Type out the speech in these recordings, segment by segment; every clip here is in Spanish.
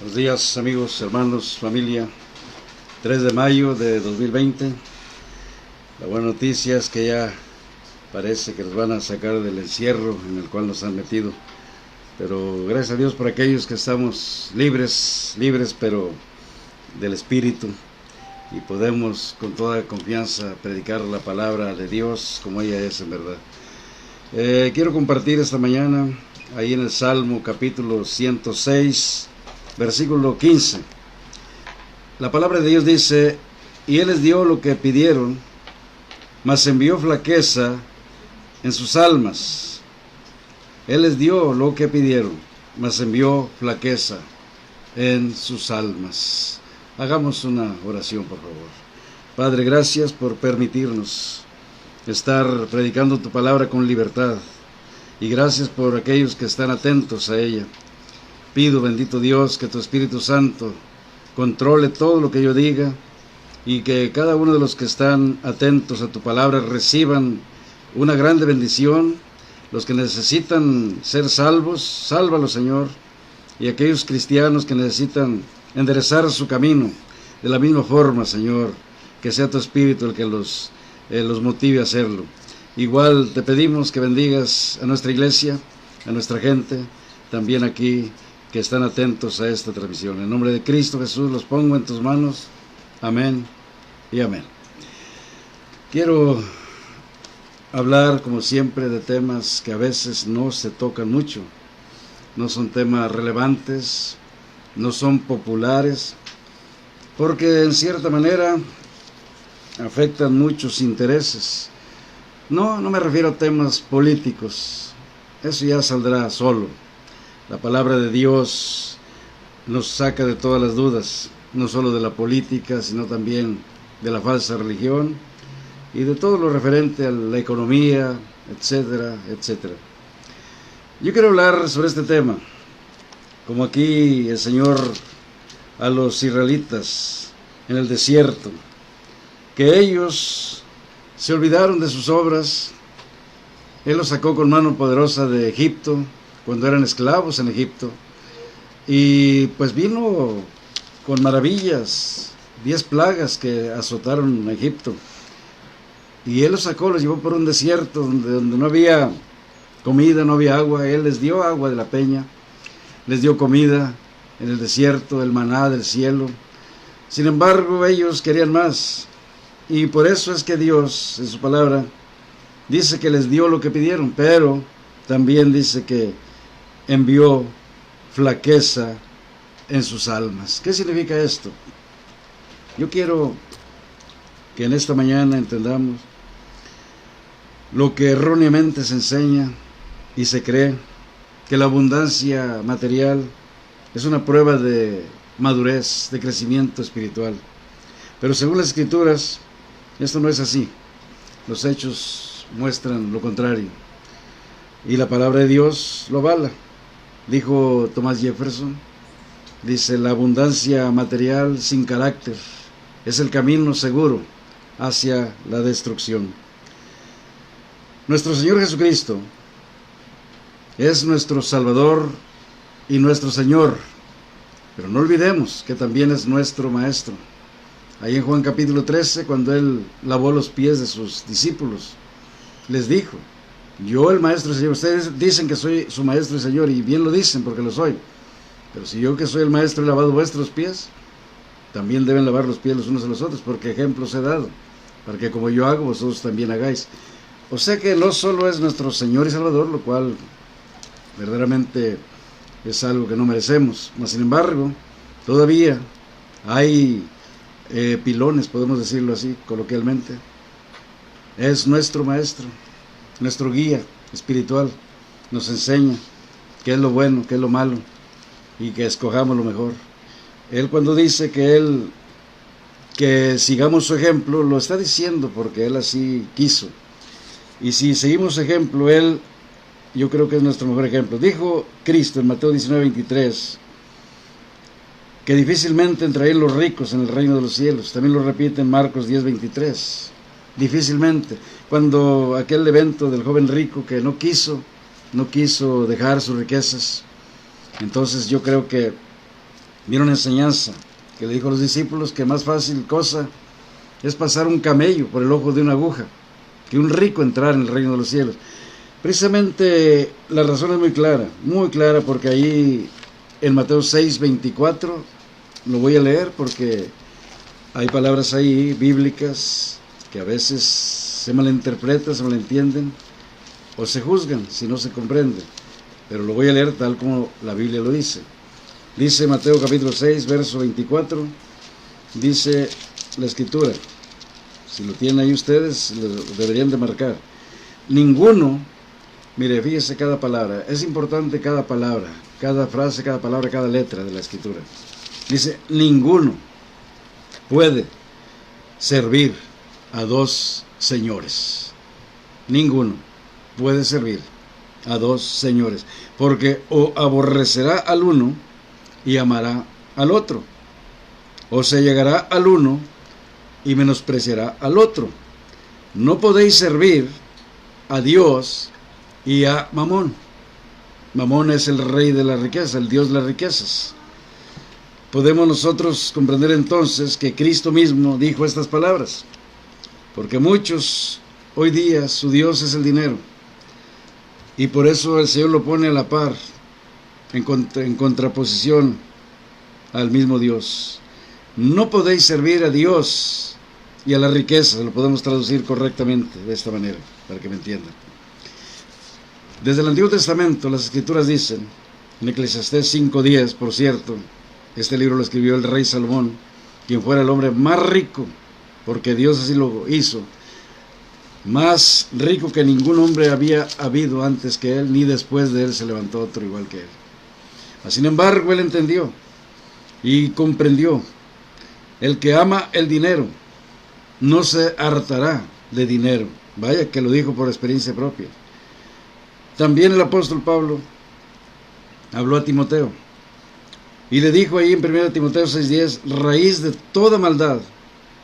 Buenos días, amigos, hermanos, familia. 3 de mayo de 2020. La buena noticia es que ya parece que nos van a sacar del encierro en el cual nos han metido. Pero gracias a Dios por aquellos que estamos libres, pero del Espíritu. Y podemos con toda confianza predicar la palabra de Dios como ella es en verdad. Quiero compartir esta mañana ahí en el Salmo capítulo 106, versículo 15. La palabra de Dios dice: y Él les dio lo que pidieron, mas envió flaqueza en sus almas. Él les dio lo que pidieron, mas envió flaqueza en sus almas. Hagamos una oración, por favor. Padre, gracias por permitirnos estar predicando tu palabra con libertad. Y gracias por aquellos que están atentos a ella. Pido, bendito Dios, que tu Espíritu Santo controle todo lo que yo diga y que cada uno de los que están atentos a tu palabra reciban una grande bendición. Los que necesitan ser salvos, sálvalos, Señor. Y aquellos cristianos que necesitan enderezar su camino, de la misma forma, Señor, que sea tu Espíritu el que los motive a hacerlo. Igual te pedimos que bendigas a nuestra iglesia, a nuestra gente, también aquí que están atentos a esta transmisión. En nombre de Cristo Jesús los pongo en tus manos. Amén y amén. Quiero hablar, como siempre, de temas que a veces no se tocan mucho. No son temas relevantes, no son populares, porque en cierta manera afectan muchos intereses. No me refiero a temas políticos, eso ya saldrá solo. La palabra de Dios nos saca de todas las dudas, no solo de la política, sino también de la falsa religión y de todo lo referente a la economía, etcétera, etcétera. Yo quiero hablar sobre este tema, como aquí el Señor a los israelitas en el desierto, que ellos se olvidaron de sus obras. Él los sacó con mano poderosa de Egipto, cuando eran esclavos en Egipto, y pues vino con maravillas, 10 plagas que azotaron a Egipto, y Él los sacó, los llevó por un desierto donde no había comida, no había agua. Él les dio agua de la peña, les dio comida en el desierto, el maná del cielo. Sin embargo, ellos querían más, y por eso es que Dios, en su palabra, dice que les dio lo que pidieron, pero también dice que envió flaqueza en sus almas. ¿Qué significa esto? Yo quiero que en esta mañana entendamos lo que erróneamente se enseña y se cree, que la abundancia material es una prueba de madurez, de crecimiento espiritual. Pero según las Escrituras, esto no es así. Los hechos muestran lo contrario. Y la palabra de Dios lo avala. Dijo Thomas Jefferson, dice: la abundancia material sin carácter es el camino seguro hacia la destrucción. Nuestro Señor Jesucristo es nuestro Salvador y nuestro Señor, pero no olvidemos que también es nuestro Maestro. Ahí en Juan capítulo 13, cuando Él lavó los pies de sus discípulos, les dijo: yo, el Maestro y Señor, ustedes dicen que soy su Maestro y Señor, y bien lo dicen porque lo soy, pero si yo, que soy el Maestro, he lavado vuestros pies, también deben lavar los pies los unos a los otros, porque ejemplos he dado, para que como yo hago, vosotros también hagáis. O sea que no solo es nuestro Señor y Salvador, lo cual verdaderamente es algo que no merecemos, mas sin embargo, todavía hay pilones, podemos decirlo así, coloquialmente. Es nuestro Maestro, nuestro guía espiritual, nos enseña qué es lo bueno, qué es lo malo, y que escojamos lo mejor. Él, cuando dice que sigamos su ejemplo, lo está diciendo porque Él así quiso. Y si seguimos su ejemplo, Él, yo creo que es nuestro mejor ejemplo. Dijo Cristo en Mateo 19:23, que difícilmente entrarían los ricos en el reino de los cielos. También lo repite en Marcos 10:23. Difícilmente. Cuando aquel evento del joven rico que no quiso dejar sus riquezas, entonces yo creo que Vieron una enseñanza que le dijo a los discípulos que más fácil cosa es pasar un camello por el ojo de una aguja que un rico entrar en el reino de los cielos. Precisamente la razón es muy clara, porque ahí en Mateo 6:24, lo voy a leer porque hay palabras ahí bíblicas que a veces se malinterpretan, se malentienden o se juzgan si no se comprende, pero lo voy a leer tal como la Biblia lo dice. Dice Mateo capítulo 6, verso 24, dice la escritura, si lo tienen ahí ustedes, lo deberían de marcar. Ninguno, mire, fíjese cada palabra, es importante cada palabra, cada frase, cada palabra, cada letra de la escritura. Dice, ninguno puede servir a dos señores. Ninguno puede servir a dos señores, porque o aborrecerá al uno y amará al otro, o se llegará al uno y menospreciará al otro. No podéis servir a Dios y a Mamón. Mamón es el rey de la riqueza, el Dios de las riquezas. Podemos nosotros comprender entonces que Cristo mismo dijo estas palabras, porque muchos hoy día su Dios es el dinero, y por eso el Señor lo pone a la par, en contraposición al mismo Dios. No podéis servir a Dios y a la riqueza, lo podemos traducir correctamente de esta manera, para que me entiendan. Desde el Antiguo Testamento las Escrituras dicen, en Eclesiastés 5:10, por cierto, este libro lo escribió el rey Salomón, quien fuera el hombre más rico, porque Dios así lo hizo, más rico que ningún hombre había habido antes que él, ni después de él se levantó otro igual que él. Sin embargo, él entendió y comprendió, el que ama el dinero no se hartará de dinero. Vaya que lo dijo por experiencia propia. También el apóstol Pablo habló a Timoteo y le dijo ahí en 1 Timoteo 6:10, raíz de toda maldad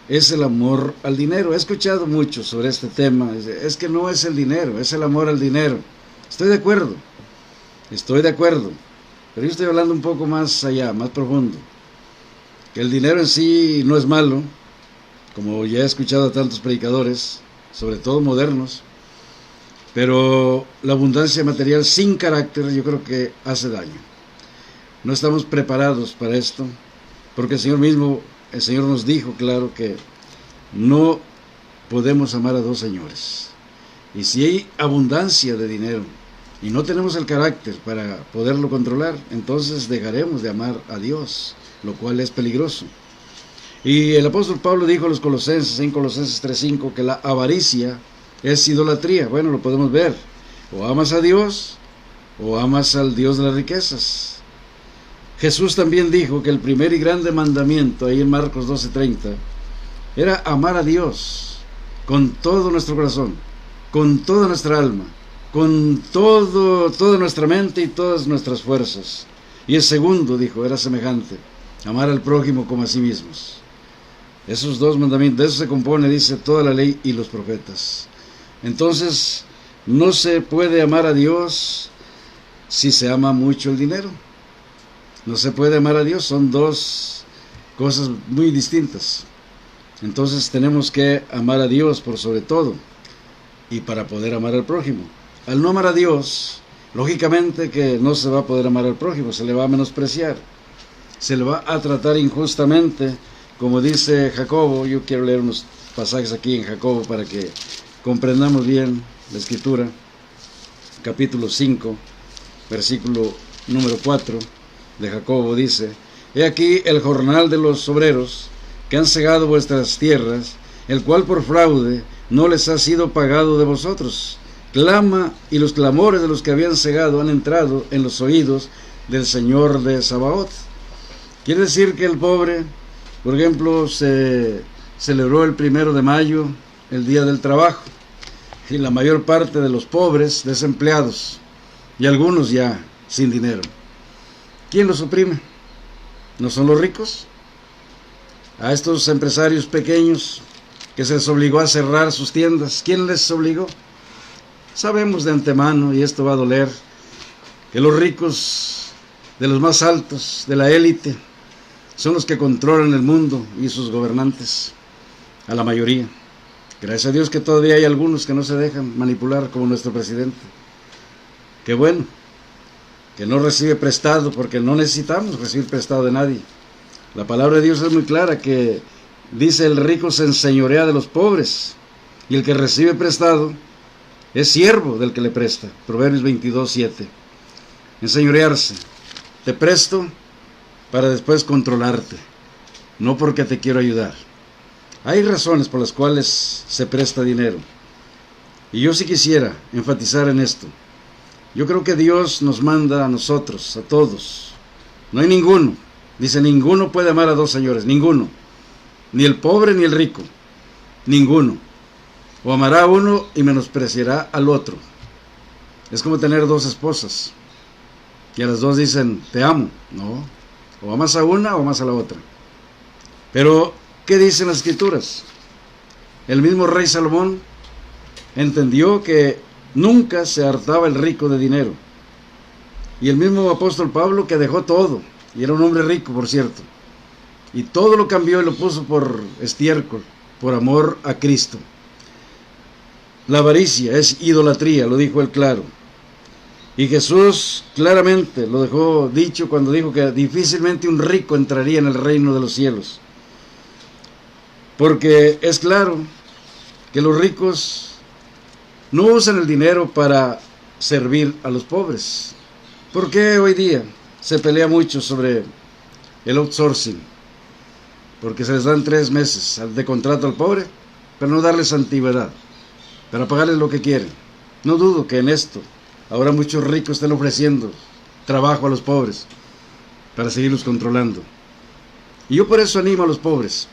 es el amor al dinero. He escuchado mucho sobre este tema, es que no es el dinero, es el amor al dinero. Estoy de acuerdo, pero yo estoy hablando un poco más allá, más profundo, que el dinero en sí no es malo, como ya he escuchado a tantos predicadores, sobre todo modernos, pero la abundancia material sin carácter yo creo que hace daño. No estamos preparados para esto, porque el Señor nos dijo claro que no podemos amar a dos señores. Y si hay abundancia de dinero y no tenemos el carácter para poderlo controlar, entonces dejaremos de amar a Dios, lo cual es peligroso. Y el apóstol Pablo dijo a los Colosenses, en Colosenses 3:5, que la avaricia es idolatría. Bueno, lo podemos ver. O amas a Dios o amas al Dios de las riquezas. Jesús también dijo que el primer y grande mandamiento, ahí en Marcos 12:30, era amar a Dios con todo nuestro corazón, con toda nuestra alma, con toda nuestra mente y todas nuestras fuerzas. Y el segundo, dijo, era semejante, amar al prójimo como a sí mismos. Esos dos mandamientos, de eso se compone, dice, toda la ley y los profetas. Entonces, no se puede amar a Dios si se ama mucho el dinero. No se puede amar a Dios, son dos cosas muy distintas. Entonces tenemos que amar a Dios por sobre todo, y para poder amar al prójimo. Al no amar a Dios, lógicamente que no se va a poder amar al prójimo, se le va a menospreciar, se le va a tratar injustamente, como dice Jacobo. Yo quiero leer unos pasajes aquí en Jacobo para que comprendamos bien la escritura. Capítulo 5, versículo número 4 de Jacobo dice, he aquí el jornal de los obreros que han cegado vuestras tierras, el cual por fraude no les ha sido pagado de vosotros. Clama, y los clamores de los que habían cegado han entrado en los oídos del Señor de Sabaoth. Quiere decir que el pobre, por ejemplo, se celebró el 1 de mayo, el Día del Trabajo, y la mayor parte de los pobres desempleados, y algunos ya sin dinero. ¿Quién los oprime? ¿No son los ricos? A estos empresarios pequeños que se les obligó a cerrar sus tiendas, ¿quién les obligó? Sabemos de antemano, y esto va a doler, que los ricos de los más altos, de la élite, son los que controlan el mundo y sus gobernantes, a la mayoría. Gracias a Dios que todavía hay algunos que no se dejan manipular, como nuestro presidente. Qué bueno, que no recibe prestado, porque no necesitamos recibir prestado de nadie. La palabra de Dios es muy clara, que dice: el rico se enseñorea de los pobres, y el que recibe prestado es siervo del que le presta. Proverbios 22:7. Enseñorearse. Te presto para después controlarte, no porque te quiero ayudar. Hay razones por las cuales se presta dinero, y yo sí quisiera enfatizar en esto. Yo creo que Dios nos manda a nosotros, a todos. No hay ninguno, dice, ninguno puede amar a dos señores, ninguno, ni el pobre ni el rico, ninguno. O amará a uno y menospreciará al otro. Es como tener dos esposas, y a las dos dicen, te amo. No, o amas a una o amas a la otra. Pero, ¿qué dicen las Escrituras? El mismo rey Salomón entendió que nunca se hartaba el rico de dinero. Y el mismo apóstol Pablo, que dejó todo, y era un hombre rico, por cierto, y todo lo cambió y lo puso por estiércol, por amor a Cristo. La avaricia es idolatría, lo dijo él claro. Y Jesús claramente lo dejó dicho cuando dijo que difícilmente un rico entraría en el reino de los cielos. Porque es claro que los ricos no usan el dinero para servir a los pobres. ¿Por qué hoy día se pelea mucho sobre el outsourcing? Porque se les dan 3 meses de contrato al pobre, pero no darles antigüedad, para pagarles lo que quieren. No dudo que en esto ahora muchos ricos estén ofreciendo trabajo a los pobres para seguirlos controlando. Y yo por eso animo a los pobres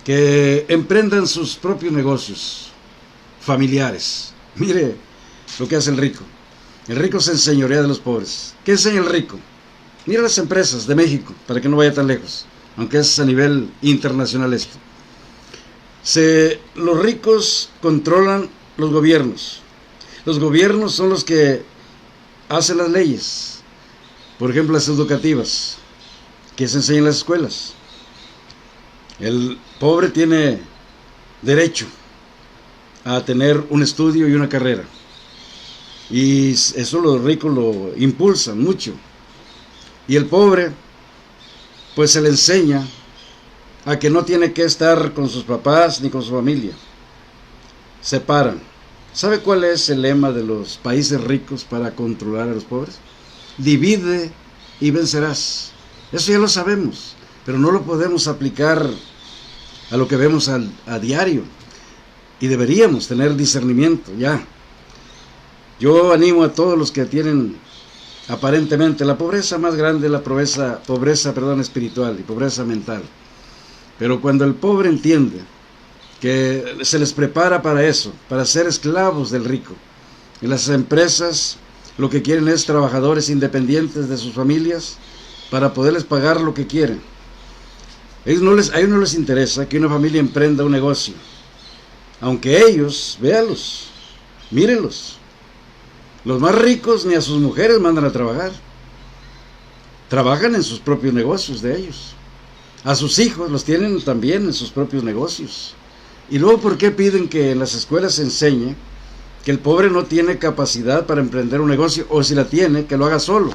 que emprendan sus propios negocios familiares. Mire lo que hace el rico. El rico se enseñorea de los pobres. ¿Qué enseña el rico? Mira las empresas de México, para que no vaya tan lejos, aunque es a nivel internacional esto. Los ricos controlan los gobiernos. Los gobiernos son los que hacen las leyes. Por ejemplo, las educativas, que se enseñan en las escuelas. El pobre tiene derecho a tener un estudio y una carrera. Y eso los ricos lo impulsan mucho. Y el pobre, pues se le enseña a que no tiene que estar con sus papás ni con su familia. Separan. ¿Sabe cuál es el lema de los países ricos para controlar a los pobres? Divide y vencerás. Eso ya lo sabemos, pero no lo podemos aplicar a lo que vemos a diario. Y deberíamos tener discernimiento ya. Yo animo a todos los que tienen aparentemente la pobreza más grande, la pobreza espiritual y pobreza mental. Pero cuando el pobre entiende que se les prepara para eso, para ser esclavos del rico. En las empresas lo que quieren es trabajadores independientes de sus familias para poderles pagar lo que quieren. A ellos no les interesa que una familia emprenda un negocio, aunque ellos, véanlos, mírenlos. Los más ricos ni a sus mujeres mandan a trabajar. Trabajan en sus propios negocios de ellos. A sus hijos los tienen también en sus propios negocios. Y luego, ¿por qué piden que en las escuelas se enseñe que el pobre no tiene capacidad para emprender un negocio, o si la tiene, que lo haga solo,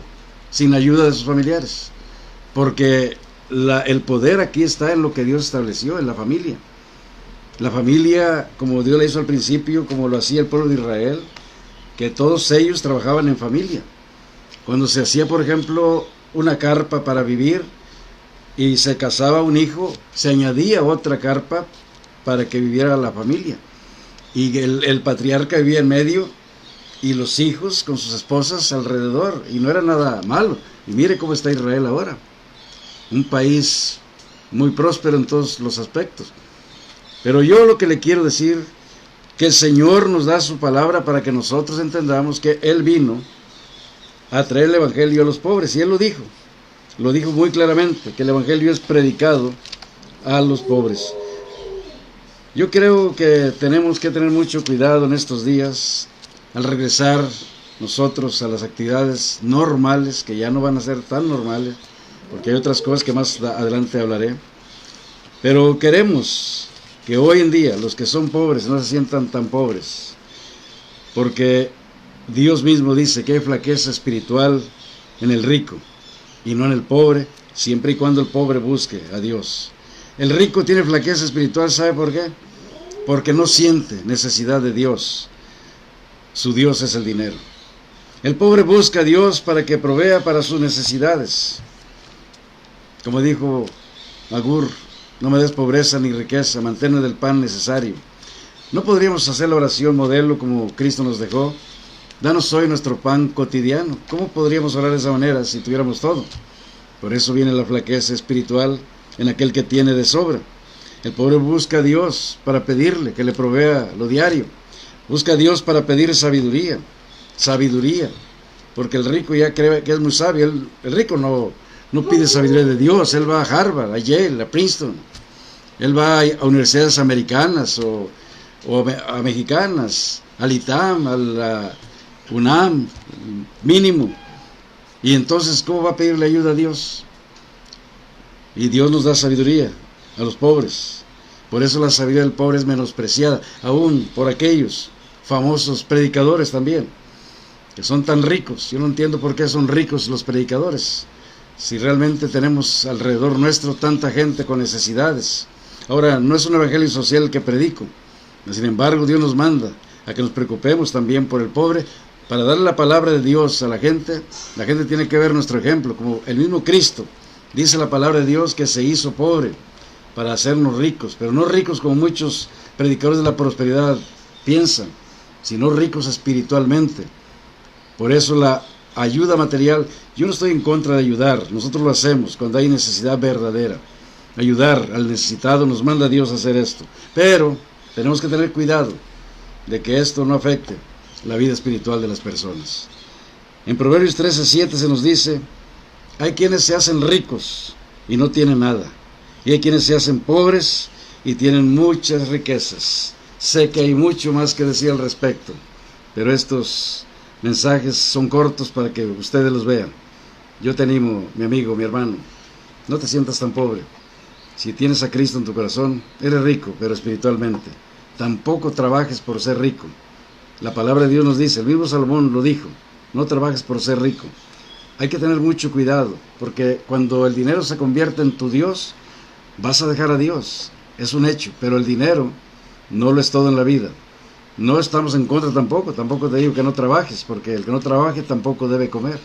sin ayuda de sus familiares? Porque el poder aquí está en lo que Dios estableció, en la familia. La familia, como Dios la hizo al principio, como lo hacía el pueblo de Israel, que todos ellos trabajaban en familia. Cuando se hacía, por ejemplo, una carpa para vivir y se casaba un hijo, se añadía otra carpa para que viviera la familia. Y el patriarca vivía en medio y los hijos con sus esposas alrededor. Y no era nada malo. Y mire cómo está Israel ahora. Un país muy próspero en todos los aspectos. Pero yo lo que le quiero decir, que el Señor nos da su palabra para que nosotros entendamos que Él vino a traer el Evangelio a los pobres. Y Él lo dijo muy claramente, que el Evangelio es predicado a los pobres. Yo creo que tenemos que tener mucho cuidado en estos días, al regresar nosotros a las actividades normales, que ya no van a ser tan normales, porque hay otras cosas que más adelante hablaré. Pero queremos que hoy en día los que son pobres no se sientan tan pobres, porque Dios mismo dice que hay flaqueza espiritual en el rico y no en el pobre, siempre y cuando el pobre busque a Dios. El rico tiene flaqueza espiritual, ¿sabe por qué? Porque no siente necesidad de Dios. Su Dios es el dinero. El pobre busca a Dios para que provea para sus necesidades. Como dijo Agur, no me des pobreza ni riqueza, manténme del pan necesario. ¿No podríamos hacer la oración modelo como Cristo nos dejó? Danos hoy nuestro pan cotidiano. ¿Cómo podríamos orar de esa manera si tuviéramos todo? Por eso viene la flaqueza espiritual en aquel que tiene de sobra. El pobre busca a Dios para pedirle que le provea lo diario. Busca a Dios para pedir sabiduría. Sabiduría. Porque el rico ya cree que es muy sabio. El rico no pide sabiduría de Dios. Él va a Harvard, a Yale, a Princeton. Él va a universidades americanas o a mexicanas, al ITAM, a la UNAM, mínimo. Y entonces, ¿cómo va a pedirle ayuda a Dios? Y Dios nos da sabiduría a los pobres. Por eso la sabiduría del pobre es menospreciada, aún por aquellos famosos predicadores también, que son tan ricos. Yo no entiendo por qué son ricos los predicadores, si realmente tenemos alrededor nuestro tanta gente con necesidades. Ahora, no es un evangelio social el que predico, sin embargo Dios nos manda a que nos preocupemos también por el pobre, para darle la palabra de Dios a la gente. La gente tiene que ver nuestro ejemplo, como el mismo Cristo. Dice la palabra de Dios que se hizo pobre para hacernos ricos, pero no ricos como muchos predicadores de la prosperidad piensan, sino ricos espiritualmente. Por eso la ayuda material, yo no estoy en contra de ayudar, nosotros lo hacemos cuando hay necesidad verdadera. Ayudar al necesitado, nos manda Dios a hacer esto, pero tenemos que tener cuidado de que esto no afecte la vida espiritual de las personas. En Proverbios 13:7 se nos dice: hay quienes se hacen ricos y no tienen nada, y hay quienes se hacen pobres y tienen muchas riquezas. Sé que hay mucho más que decir al respecto, pero estos mensajes son cortos para que ustedes los vean. Yo te animo, mi amigo, mi hermano, no te sientas tan pobre. Si tienes a Cristo en tu corazón, eres rico, pero espiritualmente. Tampoco trabajes por ser rico. La palabra de Dios nos dice, el mismo Salomón lo dijo, no trabajes por ser rico. Hay que tener mucho cuidado, porque cuando el dinero se convierte en tu Dios, vas a dejar a Dios. Es un hecho, pero el dinero no lo es todo en la vida. No estamos en contra tampoco te digo que no trabajes, porque el que no trabaje tampoco debe comer.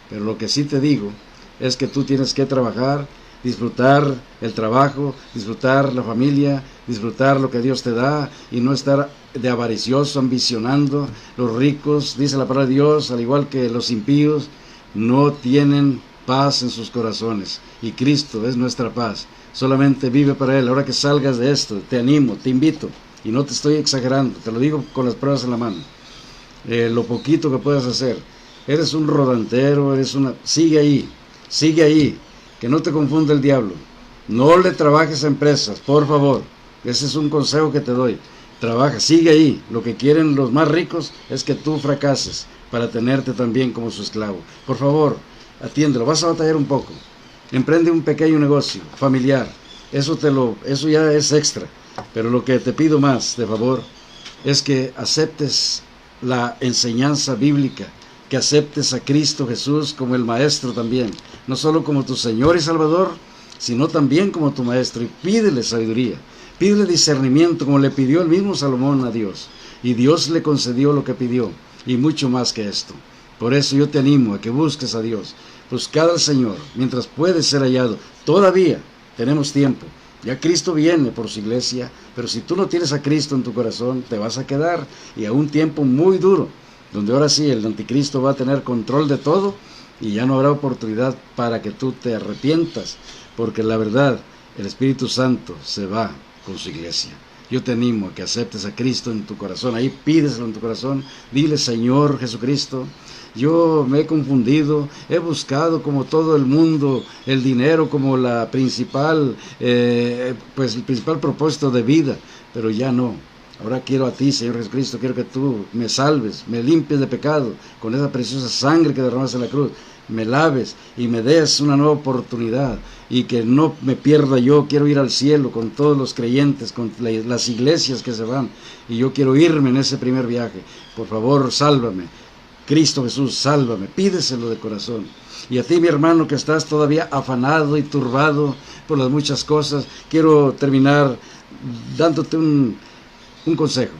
Pero lo que sí te digo es que tú tienes que trabajar, disfrutar el trabajo, disfrutar la familia, disfrutar lo que Dios te da y no estar de avaricioso, ambicionando. Los ricos, dice la palabra de Dios, al igual que los impíos, no tienen paz en sus corazones, y Cristo es nuestra paz. Solamente vive para Él. Ahora que salgas de esto, te animo, te invito, y no te estoy exagerando, te lo digo con las pruebas en la mano. Lo poquito que puedas hacer, eres un rodantero, sigue ahí, que no te confunda el diablo. No le trabajes a empresas, por favor. Ese es un consejo que te doy. Trabaja, sigue ahí. Lo que quieren los más ricos es que tú fracases para tenerte también como su esclavo. Por favor, atiéndelo. Vas a batallar un poco. Emprende un pequeño negocio familiar. Eso ya es extra. Pero lo que te pido más, de favor, es que aceptes la enseñanza bíblica, que aceptes a Cristo Jesús como el Maestro también, no solo como tu Señor y Salvador, sino también como tu Maestro, y pídele sabiduría, pídele discernimiento, como le pidió el mismo Salomón a Dios, y Dios le concedió lo que pidió, y mucho más que esto. Por eso yo te animo a que busques a Dios, buscad al Señor, mientras puede ser hallado. Todavía tenemos tiempo. Ya Cristo viene por su iglesia, pero si tú no tienes a Cristo en tu corazón, te vas a quedar, y a un tiempo muy duro, donde ahora sí el anticristo va a tener control de todo, y ya no habrá oportunidad para que tú te arrepientas, porque la verdad, el Espíritu Santo se va con su iglesia. Yo te animo a que aceptes a Cristo en tu corazón, ahí pídeselo en tu corazón, dile: Señor Jesucristo, yo me he confundido, he buscado como todo el mundo el dinero como el principal propósito de vida, pero ya no. Ahora quiero a ti, Señor Jesucristo, quiero que tú me salves, me limpies de pecado con esa preciosa sangre que derramaste en la cruz. me laves y me des una nueva oportunidad, y que no me pierda yo. Quiero ir al cielo con todos los creyentes, con las iglesias que se van, y yo quiero irme en ese primer viaje. Por favor, sálvame. Cristo Jesús, sálvame. Pídeselo de corazón. Y a ti, mi hermano, que estás todavía afanado y turbado por las muchas cosas, quiero terminar dándote un consejo.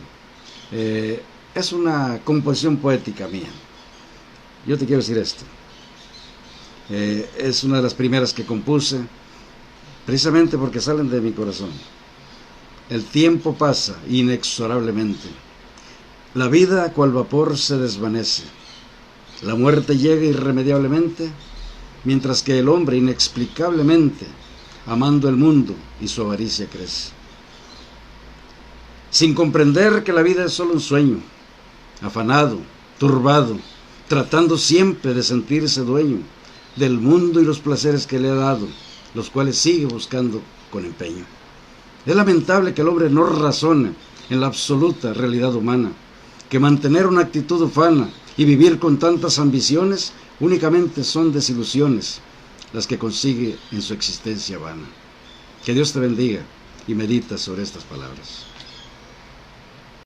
Es una composición poética mía. Yo te quiero decir esto. Es una de las primeras que compuse, precisamente porque salen de mi corazón. El tiempo pasa inexorablemente. La vida cual vapor se desvanece. La muerte llega irremediablemente, mientras que el hombre inexplicablemente, amando el mundo y su avaricia crece. Sin comprender que la vida es solo un sueño, afanado, turbado, tratando siempre de sentirse dueño del mundo y los placeres que le ha dado, los cuales sigue buscando con empeño. Es lamentable que el hombre no razone en la absoluta realidad humana, que mantener una actitud ufana y vivir con tantas ambiciones únicamente son desilusiones las que consigue en su existencia vana. Que Dios te bendiga y medita sobre estas palabras.